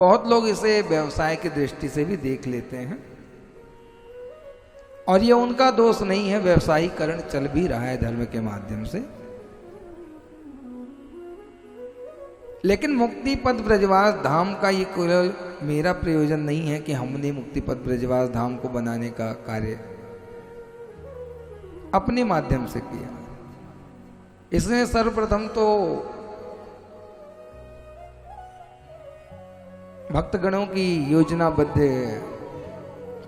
बहुत लोग इसे व्यवसाय की दृष्टि से भी देख लेते हैं और ये उनका दोष नहीं है, व्यवसायीकरण चल भी रहा है धर्म के माध्यम से। लेकिन मुक्ति पद ब्रजवास धाम का ये केवल मेरा प्रयोजन नहीं है कि हमने मुक्ति पद ब्रजवास धाम को बनाने का कार्य अपने माध्यम से किया। इसने सर्वप्रथम तो भक्तगणों की योजनाबद्ध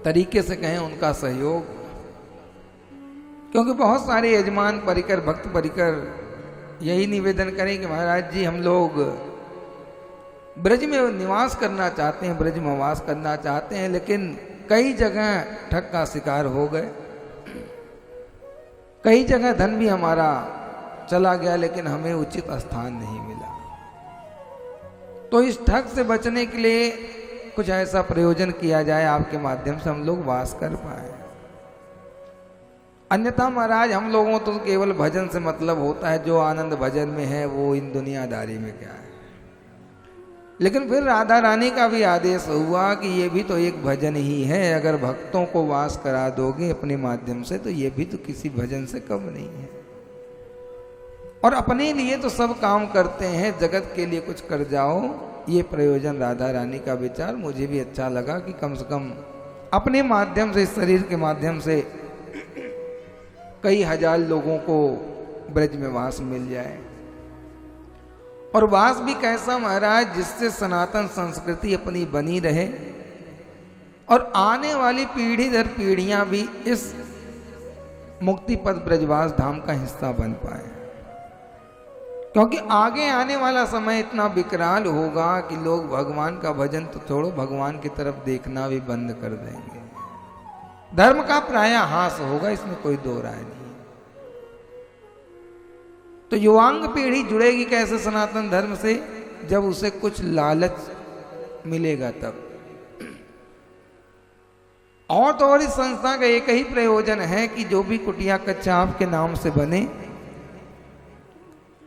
तरीके से कहें उनका सहयोग, क्योंकि बहुत सारे यजमान परिकर भक्त परिकर यही निवेदन करें कि महाराज जी हम लोग ब्रज में निवास करना चाहते हैं, ब्रज में वास करना चाहते हैं, लेकिन कई जगह ठग का शिकार हो गए, कई जगह धन भी हमारा चला गया, लेकिन हमें उचित स्थान नहीं मिला। तो इस ठग से बचने के लिए कुछ ऐसा प्रयोजन किया जाए आपके माध्यम से हम लोग वास कर पाए। अन्यथा महाराज हम लोगों तो केवल भजन से मतलब होता है, जो आनंद भजन में है वो इन दुनियादारी में क्या है। लेकिन फिर राधा रानी का भी आदेश हुआ कि ये भी तो एक भजन ही है, अगर भक्तों को वास करा दोगे अपने माध्यम से तो ये भी तो किसी भजन से कम नहीं है। और अपने लिए तो सब काम करते हैं, जगत के लिए कुछ कर जाओ, ये प्रयोजन राधा रानी का विचार मुझे भी अच्छा लगा कि कम से कम अपने माध्यम से, इस शरीर के माध्यम से कई हजार लोगों को ब्रज में वास मिल जाए। और वास भी कैसा महाराज, जिससे सनातन संस्कृति अपनी बनी रहे और आने वाली पीढ़ी दर पीढ़ियां भी इस मुक्ति पद ब्रजवास धाम का हिस्सा बन पाए। क्योंकि आगे आने वाला समय इतना विकराल होगा कि लोग भगवान का भजन तो छोड़ो, भगवान की तरफ देखना भी बंद कर देंगे। धर्म का प्राय हास होगा, इसमें कोई दो राय नहीं। तो युवांग पीढ़ी जुड़ेगी कैसे सनातन धर्म से, जब उसे कुछ लालच मिलेगा तब। और तो और इस संस्था का एक ही प्रयोजन है कि जो भी कुटिया कक्षा आपके नाम से बने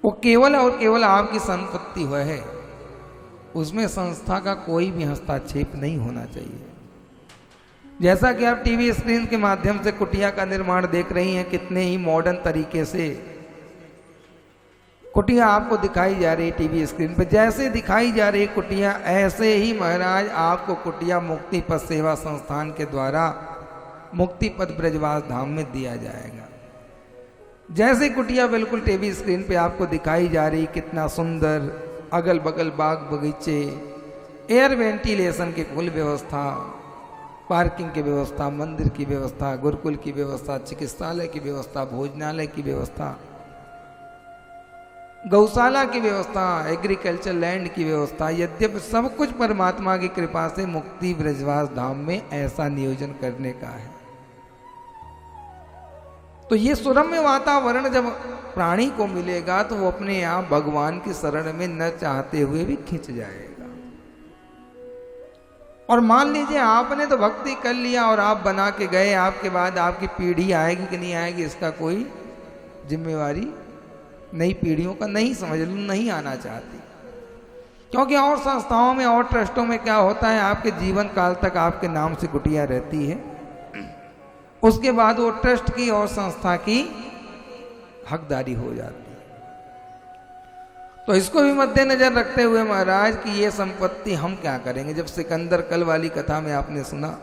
वो केवल और केवल आपकी संपत्ति है, उसमें संस्था का कोई भी हस्तक्षेप नहीं होना चाहिए। जैसा कि आप टीवी स्क्रीन के माध्यम से कुटिया का निर्माण देख रही हैं, कितने ही मॉडर्न तरीके से कुटिया आपको दिखाई जा रही है टीवी स्क्रीन पर। जैसे दिखाई जा रही कुटिया, ऐसे ही महाराज आपको कुटिया मुक्ति पद सेवा संस्थान के द्वारा मुक्ति पद ब्रजवास धाम में दिया जाएगा। जैसे कुटिया बिल्कुल टीवी स्क्रीन पे आपको दिखाई जा रही, कितना सुंदर, अगल बगल बाग बगीचे, एयर वेंटिलेशन की फुल व्यवस्था, पार्किंग की व्यवस्था, मंदिर की व्यवस्था, गुरुकुल की व्यवस्था, चिकित्सालय की व्यवस्था, भोजनालय की व्यवस्था, गौशाला की व्यवस्था, एग्रीकल्चर लैंड की व्यवस्था, यद्यपि सब कुछ परमात्मा की कृपा से मुक्ति ब्रजवास धाम में ऐसा नियोजन करने का है। तो ये सुरम्य वातावरण जब प्राणी को मिलेगा तो वो अपने आप भगवान की शरण में न चाहते हुए भी खिंच जाएगा। और मान लीजिए आपने तो भक्ति कर लिया और आप बना के गए, आपके बाद आपकी पीढ़ी आएगी कि नहीं आएगी इसका कोई जिम्मेवारी नई पीढ़ियों का नहीं समझ लो, नहीं आना चाहती। क्योंकि और संस्थाओं में और ट्रस्टों में क्या होता है, आपके जीवन काल तक आपके नाम से कुटिया रहती है, उसके बाद वो ट्रस्ट की और संस्था की हकदारी हो जाती है। तो इसको भी मद्देनजर रखते हुए महाराज कि ये संपत्ति हम क्या करेंगे। जब सिकंदर, कल वाली कथा में आपने सुना,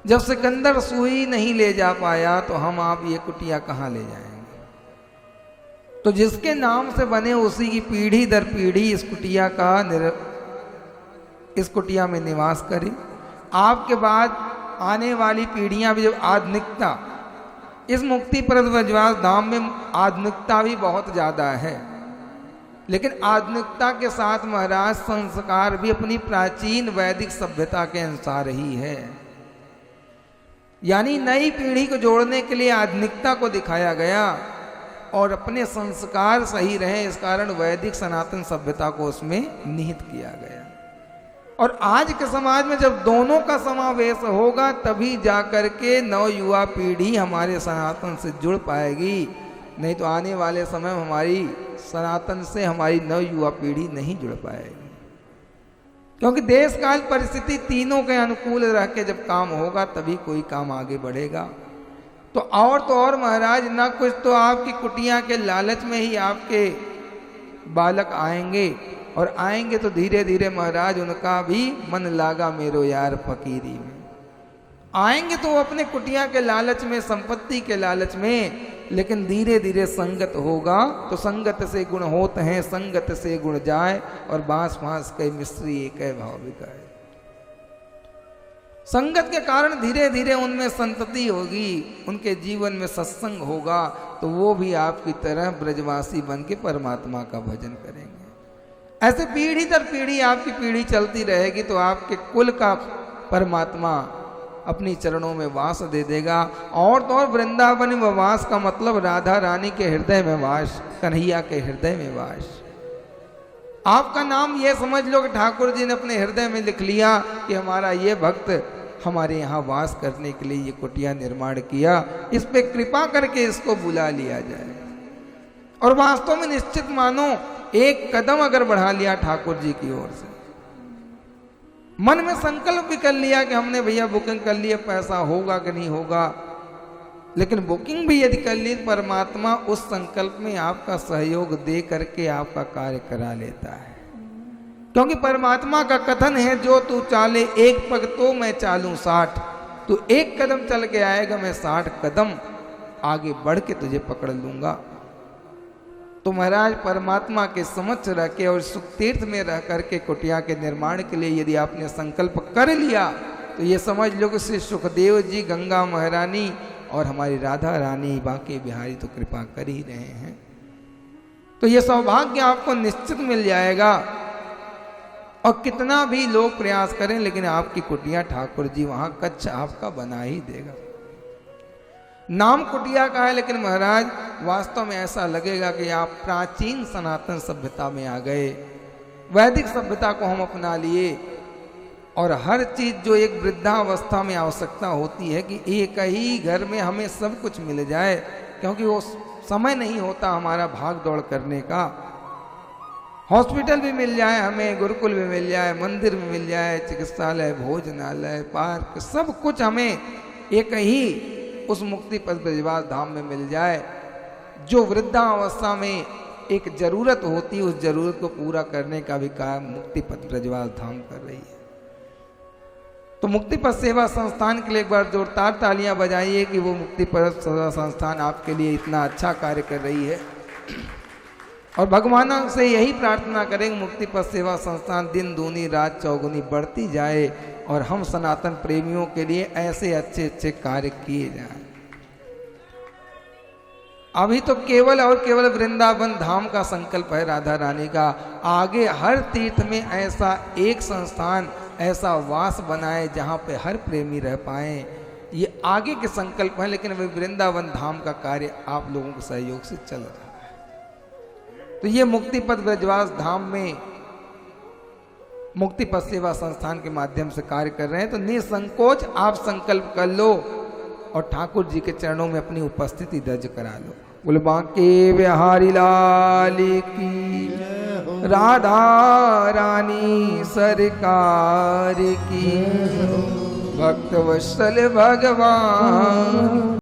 जब सिकंदर सुई नहीं ले जा पाया तो हम आप ये कुटिया कहाँ ले जाएंगे। तो जिसके नाम से बने उसी की पीढ़ी दर पीढ़ी इस कुटिया में निवास करे। आपके बाद आने वाली पीढ़ियां भी जब आधुनिकता, इस मुक्ति पद ब्रजवास धाम में आधुनिकता भी बहुत ज़्यादा है, लेकिन आधुनिकता के साथ महाराज संस्कार भी अपनी प्राचीन वैदिक सभ्यता के अनुसार ही है। यानी नई पीढ़ी को जोड़ने के लिए आधुनिकता को दिखाया गया और अपने संस्कार सही रहे, इस कारण वैदिक सनातन सभ्यता को उसमें निहित किया गया। और आज के समाज में जब दोनों का समावेश होगा तभी जाकर के नव युवा पीढ़ी हमारे सनातन से जुड़ पाएगी, नहीं तो आने वाले समय में हमारी सनातन से हमारी नव युवा पीढ़ी नहीं जुड़ पाएगी। क्योंकि देश काल परिस्थिति तीनों के अनुकूल रह के जब काम होगा तभी कोई काम आगे बढ़ेगा। तो और महाराज, ना कुछ तो आपकी कुटिया के लालच में ही आपके बालक आएंगे, और आएंगे तो धीरे धीरे महाराज उनका भी मन लागा मेरो यार फकीरी में। आएंगे तो वो अपने कुटिया के लालच में, संपत्ति के लालच में, लेकिन धीरे धीरे संगत होगा तो संगत से गुण होते हैं, संगत से गुण जाए, और बांस फांस कई मिस्त्री एक है भाव बिकाए। संगत के कारण धीरे धीरे उनमें संतति होगी, उनके जीवन में सत्संग होगा, तो वो भी आपकी तरह ब्रजवासी बन के परमात्मा का भजन करेंगे। ऐसे पीढ़ी दर पीढ़ी आपकी पीढ़ी चलती रहेगी तो आपके कुल का परमात्मा अपनी चरणों में वास दे देगा। और तो और वृंदावन में वास का मतलब राधा रानी के हृदय में वास, कन्हैया के हृदय में वास। आपका नाम ये समझ लो कि ठाकुर जी ने अपने हृदय में लिख लिया कि हमारा ये भक्त हमारे यहाँ वास करने के लिए ये कुटिया निर्माण किया, इस पे कृपा करके इसको बुला लिया जाए। और वास्तव में निश्चित मानो एक कदम अगर बढ़ा लिया ठाकुर जी की ओर से, मन में संकल्प भी कर लिया कि हमने भैया बुकिंग कर लिया, पैसा होगा कि नहीं होगा, लेकिन बुकिंग भी यदि कर ली, परमात्मा उस संकल्प में आपका सहयोग दे करके आपका कार्य करा लेता है। क्योंकि परमात्मा का कथन है, जो तू चाले एक पग तो मैं चालूं 60, तू एक कदम चल के आएगा मैं 60 कदम आगे बढ़ के तुझे पकड़ लूंगा। तो महाराज परमात्मा के समक्ष रह के और सुख तीर्थ में रह करके कुटिया के निर्माण के लिए यदि आपने संकल्प कर लिया, तो ये समझ लो कि श्री सुखदेव जी, गंगा महारानी और हमारी राधा रानी बांके बिहारी तो कृपा कर ही रहे हैं। तो ये सौभाग्य आपको निश्चित मिल जाएगा। और कितना भी लोग प्रयास करें, लेकिन आपकी कुटिया ठाकुर जी वहां कच्छ आपका बना ही देगा। नाम कुटिया का है, लेकिन महाराज वास्तव में ऐसा लगेगा कि आप प्राचीन सनातन सभ्यता में आ गए। वैदिक सभ्यता को हम अपना लिए, और हर चीज जो एक वृद्धावस्था में आवश्यकता होती है कि एक ही घर में हमें सब कुछ मिल जाए, क्योंकि वो समय नहीं होता हमारा भाग दौड़ करने का। हॉस्पिटल भी मिल जाए हमें, गुरुकुल भी मिल जाए, मंदिर भी मिल जाए, चिकित्सालय, भोजनालय, पार्क, सब कुछ हमें एक ही उस मुक्ति पद ब्रजवास धाम में मिल जाए। जो वृद्धावस्था में एक जरूरत होती है, उस जरूरत को पूरा करने का भी काम मुक्ति पद ब्रजवास धाम कर रही है। तो मुक्ति पद सेवा संस्थान के लिए एक बार जोरदार तालियां बजाइए कि वो मुक्ति पद सेवा संस्थान आपके लिए इतना अच्छा कार्य कर रही है। और भगवान से यही प्रार्थना करेंगे, मुक्ति पद सेवा संस्थान दिन दूनी रात चौगुनी बढ़ती जाए, और हम सनातन प्रेमियों के लिए ऐसे अच्छे अच्छे कार्य किए जाएं। अभी तो केवल और केवल वृंदावन धाम का संकल्प है राधा रानी का। आगे हर तीर्थ में ऐसा एक संस्थान, ऐसा वास बनाए जहाँ पे हर प्रेमी रह पाए, ये आगे के संकल्प है। लेकिन वे वृंदावन धाम का कार्य आप लोगों के सहयोग से चल रहा है। तो ये मुक्ति पद ब्रजवास धाम में मुक्ति पद सेवा संस्थान के माध्यम से कार्य कर रहे हैं। तो निसंकोच आप संकल्प कर लो और ठाकुर जी के चरणों में अपनी उपस्थिति दर्ज करा लो। बोल बांके बिहारी लाल की, राधा रानी सरकार की, भक्त वत्सल भगवान।